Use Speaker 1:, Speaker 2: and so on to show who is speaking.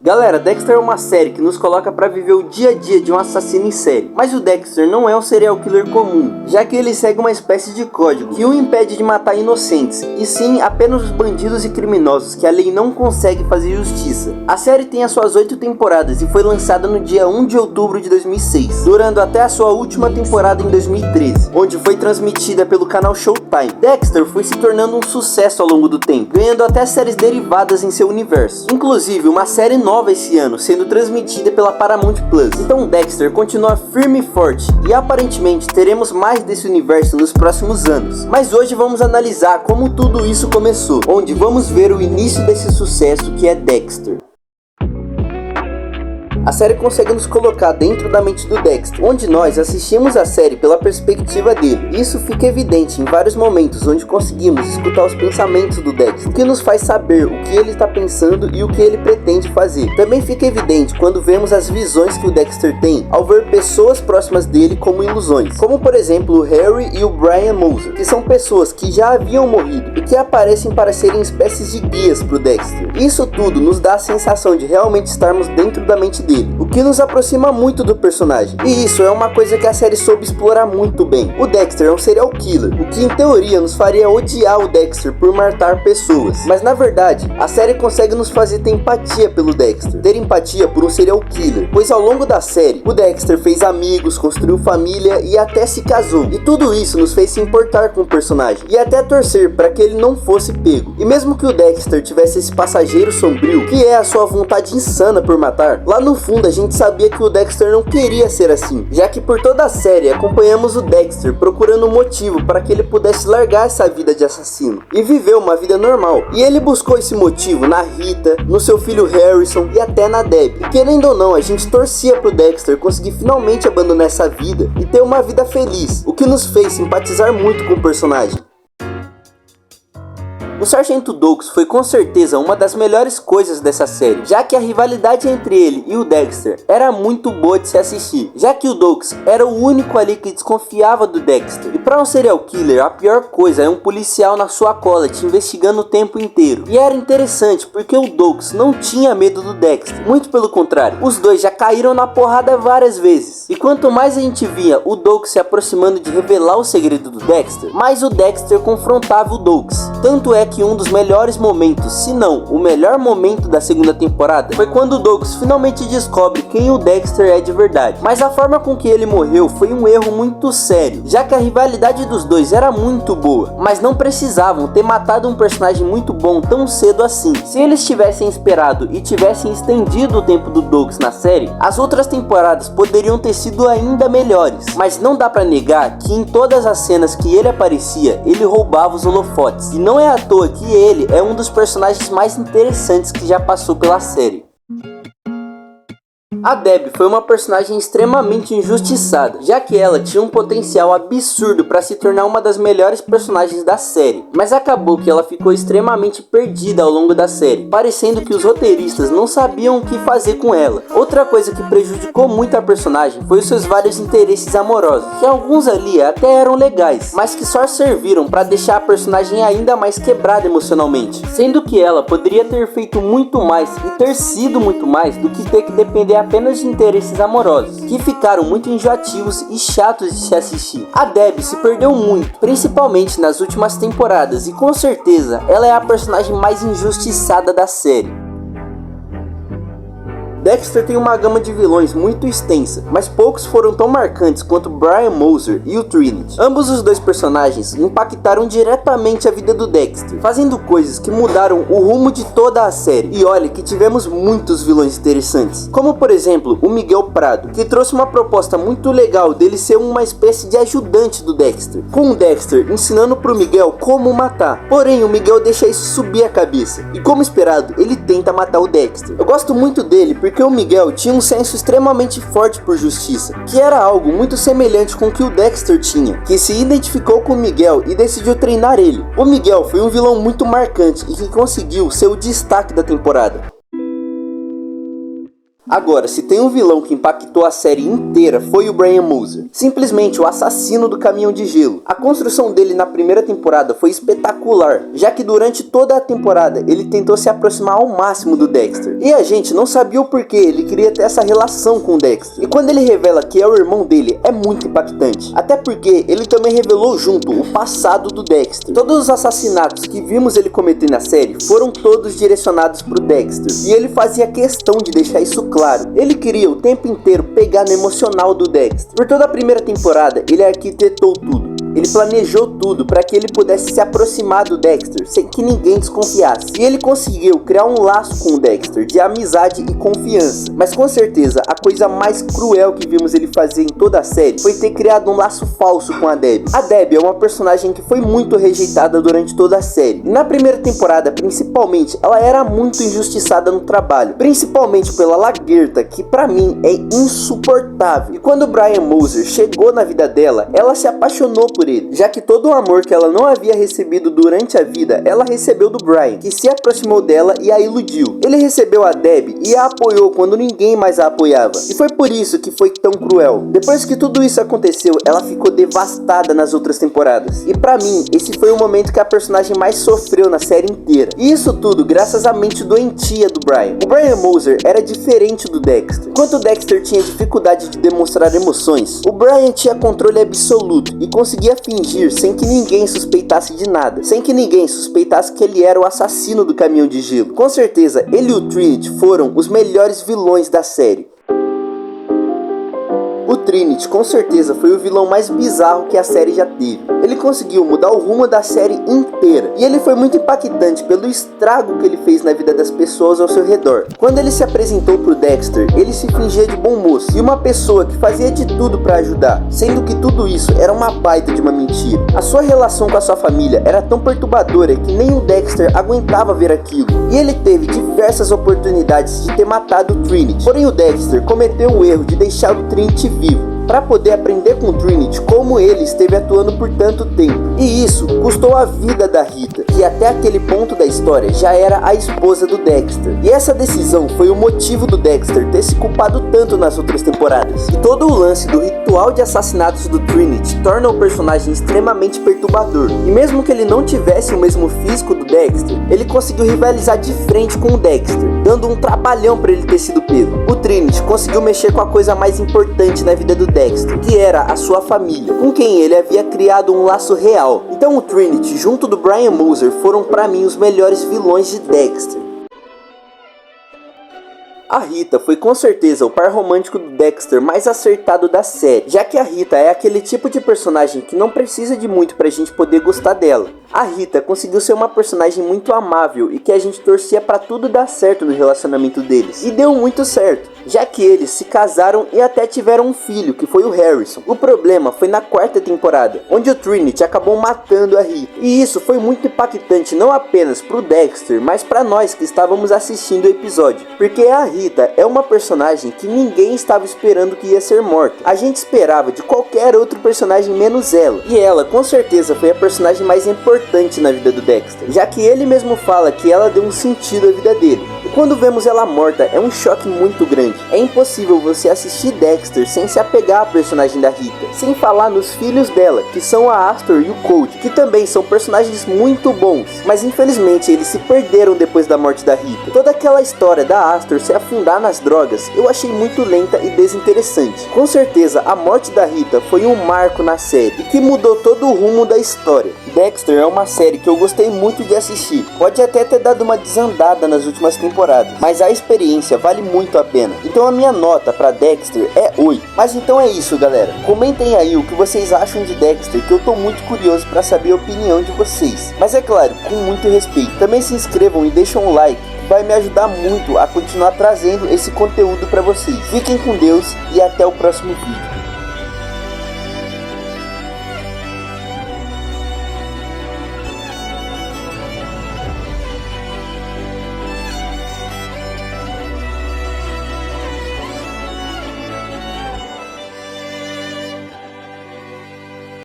Speaker 1: Galera, Dexter é uma série que nos coloca para viver o dia a dia de um assassino em série. Mas o Dexter não é um serial killer comum, já que ele segue uma espécie de código que o impede de matar inocentes, e sim apenas os bandidos e criminosos que a lei não consegue fazer justiça. A série tem as suas 8 temporadas e foi lançada no dia 1 de outubro de 2006, durando até a sua última temporada em 2013, onde foi transmitida pelo canal Showtime. Dexter foi se tornando um sucesso ao longo do tempo, ganhando até séries derivadas em seu universo, inclusive uma série nova esse ano, sendo transmitida pela Paramount Plus. Então Dexter continua firme e forte, e aparentemente teremos mais desse universo nos próximos anos. Mas hoje vamos analisar como tudo isso começou, onde vamos ver o início desse sucesso que é Dexter. A série consegue nos colocar dentro da mente do Dexter, onde nós assistimos a série pela perspectiva dele. Isso fica evidente em vários momentos onde conseguimos escutar os pensamentos do Dexter, o que nos faz saber o que ele está pensando e o que ele pretende fazer. Também fica evidente quando vemos as visões que o Dexter tem ao ver pessoas próximas dele como ilusões, como por exemplo o Harry e o Brian Moser, que são pessoas que já haviam morrido e que aparecem para serem espécies de guias para o Dexter. Isso tudo nos dá a sensação de realmente estarmos dentro da mente dele, o que nos aproxima muito do personagem. E isso é uma coisa que a série soube explorar muito bem. O Dexter é um serial killer, o que em teoria nos faria odiar o Dexter por matar pessoas. Mas na verdade, a série consegue nos fazer ter empatia pelo Dexter, ter empatia por um serial killer, pois ao longo da série, o Dexter fez amigos, construiu família e até se casou. E tudo isso nos fez se importar com o personagem, e até torcer para que ele não fosse pego. E mesmo que o Dexter tivesse esse passageiro sombrio, que é a sua vontade insana por matar, lá no fundo a gente sabia que o Dexter não queria ser assim, já que por toda a série acompanhamos o Dexter procurando um motivo para que ele pudesse largar essa vida de assassino e viver uma vida normal. E ele buscou esse motivo na Rita, no seu filho Harrison e até na Debbie. E querendo ou não, a gente torcia pro Dexter conseguir finalmente abandonar essa vida e ter uma vida feliz, o que nos fez simpatizar muito com o personagem. O Sargento Doakes foi com certeza uma das melhores coisas dessa série, já que a rivalidade entre ele e o Dexter era muito boa de se assistir, já que o Doakes era o único ali que desconfiava do Dexter. E para um serial killer, a pior coisa é um policial na sua cola te investigando o tempo inteiro. E era interessante porque o Doakes não tinha medo do Dexter, muito pelo contrário, os dois já caíram na porrada várias vezes. E quanto mais a gente via o Doakes se aproximando de revelar o segredo do Dexter, mais o Dexter confrontava o Doakes. Tanto é que um dos melhores momentos, se não o melhor momento da segunda temporada, foi quando o Doakes finalmente descobre quem o Dexter é de verdade. Mas a forma com que ele morreu foi um erro muito sério, já que a rivalidade dos dois era muito boa, mas não precisavam ter matado um personagem muito bom tão cedo assim. Se eles tivessem esperado e tivessem estendido o tempo do Doakes na série, as outras temporadas poderiam ter sido ainda melhores. Mas não dá pra negar que em todas as cenas que ele aparecia, ele roubava os holofotes, e não é à toa que ele é um dos personagens mais interessantes que já passou pela série. A Debbie foi uma personagem extremamente injustiçada, já que ela tinha um potencial absurdo para se tornar uma das melhores personagens da série, mas acabou que ela ficou extremamente perdida ao longo da série, parecendo que os roteiristas não sabiam o que fazer com ela. Outra coisa que prejudicou muito a personagem foi os seus vários interesses amorosos, que alguns ali até eram legais, mas que só serviram para deixar a personagem ainda mais quebrada emocionalmente, sendo que ela poderia ter feito muito mais e ter sido muito mais do que ter que depender apenas de interesses amorosos, que ficaram muito enjoativos e chatos de se assistir. A Debbie se perdeu muito, principalmente nas últimas temporadas, e com certeza ela é a personagem mais injustiçada da série. Dexter tem uma gama de vilões muito extensa, mas poucos foram tão marcantes quanto Brian Moser e o Trinity. Ambos os dois personagens impactaram diretamente a vida do Dexter, fazendo coisas que mudaram o rumo de toda a série. E olha que tivemos muitos vilões interessantes, como por exemplo o Miguel Prado, que trouxe uma proposta muito legal dele ser uma espécie de ajudante do Dexter, com o Dexter ensinando pro Miguel como matar. Porém o Miguel deixa isso subir a cabeça, e como esperado, ele tenta matar o Dexter. Eu gosto muito dele porque o Miguel tinha um senso extremamente forte por justiça, que era algo muito semelhante com o que o Dexter tinha, que se identificou com o Miguel e decidiu treinar ele. O Miguel foi um vilão muito marcante e que conseguiu ser o destaque da temporada. Agora, se tem um vilão que impactou a série inteira, foi o Brian Moser. Simplesmente o assassino do caminhão de gelo. A construção dele na primeira temporada foi espetacular, já que durante toda a temporada ele tentou se aproximar ao máximo do Dexter. E a gente não sabia o porquê ele queria ter essa relação com o Dexter. E quando ele revela que é o irmão dele, é muito impactante. Até porque ele também revelou junto o passado do Dexter. Todos os assassinatos que vimos ele cometer na série foram todos direcionados pro Dexter. E ele fazia questão de deixar isso claro. Ele queria o tempo inteiro pegar no emocional do Dexter. Por toda a primeira temporada, ele arquitetou tudo. Ele planejou tudo para que ele pudesse se aproximar do Dexter sem que ninguém desconfiasse. E ele conseguiu criar um laço com o Dexter de amizade e confiança. Mas com certeza a coisa mais cruel que vimos ele fazer em toda a série foi ter criado um laço falso com a Debbie. A Debbie é uma personagem que foi muito rejeitada durante toda a série. E na primeira temporada, principalmente, ela era muito injustiçada no trabalho, principalmente pela Lagertha, que pra mim é insuportável. E quando o Brian Moser chegou na vida dela, ela se apaixonou por ele, já que todo o amor que ela não havia recebido durante a vida, ela recebeu do Brian, que se aproximou dela e a iludiu. Ele recebeu a Debbie e a apoiou quando ninguém mais a apoiava, e foi por isso que foi tão cruel. Depois que tudo isso aconteceu, ela ficou devastada nas outras temporadas, e pra mim, esse foi o momento que a personagem mais sofreu na série inteira. E isso tudo graças à mente doentia do Brian. O Brian Moser era diferente do Dexter. Enquanto o Dexter tinha dificuldade de demonstrar emoções, o Brian tinha controle absoluto e conseguia fingir sem que ninguém suspeitasse de nada, sem que ninguém suspeitasse que ele era o assassino do caminhão de gelo. Com certeza, ele e o Trinity foram os melhores vilões da série. O Trinity com certeza foi o vilão mais bizarro que a série já teve. Ele conseguiu mudar o rumo da série inteira, e ele foi muito impactante pelo estrago que ele fez na vida das pessoas ao seu redor. Quando ele se apresentou pro Dexter, ele se fingia de bom moço e uma pessoa que fazia de tudo para ajudar, sendo que tudo isso era uma baita de uma mentira. A sua relação com a sua família era tão perturbadora que nem o Dexter aguentava ver aquilo, e ele teve diversas oportunidades de ter matado o Trinity. Porém o Dexter cometeu o erro de deixar o Trinity vivo, para poder aprender com o Trinity como ele esteve atuando por tanto tempo. E isso custou a vida da Rita, que até aquele ponto da história já era a esposa do Dexter. E essa decisão foi o motivo do Dexter ter se culpado tanto nas outras temporadas. E todo o lance do ritual de assassinatos do Trinity torna o personagem extremamente perturbador. E mesmo que ele não tivesse o mesmo físico do Dexter, ele conseguiu rivalizar de frente com o Dexter, dando um trabalhão para ele ter sido pego. O Trinity conseguiu mexer com a coisa mais importante na vida do Dexter, que era a sua família, com quem ele havia criado um laço real. Então o Trinity junto do Brian Moser foram pra mim os melhores vilões de Dexter. A Rita foi com certeza o par romântico do Dexter mais acertado da série, já que a Rita é aquele tipo de personagem que não precisa de muito pra gente poder gostar dela. A Rita conseguiu ser uma personagem muito amável e que a gente torcia pra tudo dar certo no relacionamento deles. E deu muito certo, já que eles se casaram e até tiveram um filho, que foi o Harrison. O problema foi na quarta temporada, onde o Trinity acabou matando a Rita. E isso foi muito impactante não apenas pro Dexter, mas pra nós que estávamos assistindo o episódio. Porque a Rita é uma personagem que ninguém estava esperando que ia ser morta. A gente esperava de qualquer outro personagem menos ela. E ela com certeza foi a personagem mais importante na vida do Dexter, já que ele mesmo fala que ela deu um sentido à vida dele. E quando vemos ela morta é um choque muito grande. É impossível você assistir Dexter sem se apegar à personagem da Rita, sem falar nos filhos dela, que são a Astor e o Cold, que também são personagens muito bons, mas infelizmente eles se perderam depois da morte da Rita. Toda aquela história da Astor se afundar nas drogas eu achei muito lenta e desinteressante. Com certeza a morte da Rita foi um marco na série e que mudou todo o rumo da história. Dexter é uma série que eu gostei muito de assistir, pode até ter dado uma desandada nas últimas temporadas, mas a experiência vale muito a pena. Então a minha nota pra Dexter é 8. Mas então é isso, galera. Comentem aí o que vocês acham de Dexter, que eu tô muito curioso pra saber a opinião de vocês. Mas é claro, com muito respeito. Também se inscrevam e deixem um like, vai me ajudar muito a continuar trazendo esse conteúdo pra vocês. Fiquem com Deus e até o próximo vídeo.